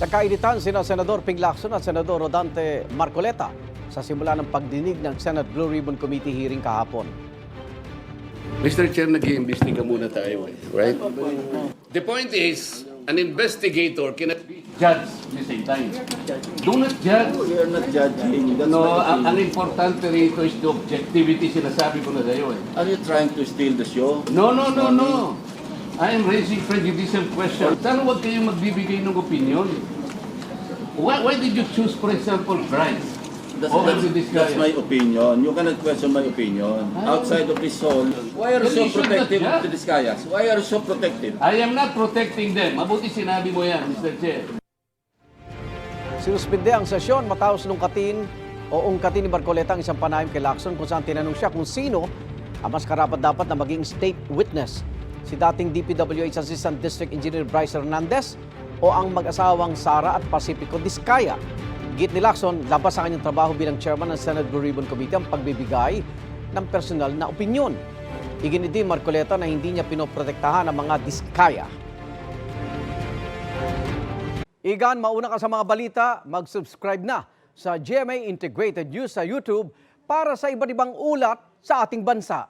Nagkainitan sina Senador Ping Lacson at Senador Rodante Marcoleta sa simula ng pagdinig ng Senate Blue Ribbon Committee hearing kahapon. Mr. Chair, nag-iimbestiga muna tayo, right? The point is, an investigator cannot be judged at the same time. Do not judge. We are not judging. That's No, my ang opinion. importante rito is the objectivity, sinasabi ko na sa'yo eh. Are you trying to steal the show? No. I am raising prejudicial questions. Sana huwag kayong magbibigay ng opinion. Why did you choose, for example, Bryce? That's my opinion. You cannot question my opinion. Outside of this hall, why are you so Then you should protective not of the Discayas? Why are you so protective? I am not protecting them. Mabuti sinabi mo yan, Mr. Chair. Sinuspinde ang sesyon matapos ungkatin ni Marcoleta ang isang panayam kay Lacson kung saan tinanong siya kung sino ang mas karapat-dapat na maging state witness. Si dating DPWH Assistant District Engineer Bryce Hernandez o ang mag-asawang Sara at Pacifico Discaya. Git ni Lacson, labas sa kanyang trabaho bilang chairman ng Senate Blue Ribbon Committee ang pagbibigay ng personal na opinyon. Iginiti Marcoleta na hindi niya pinoprotektahan ang mga Discaya. Igan, mauna ka sa mga balita, mag-subscribe na sa GMA Integrated News sa YouTube para sa iba't ibang ulat sa ating bansa.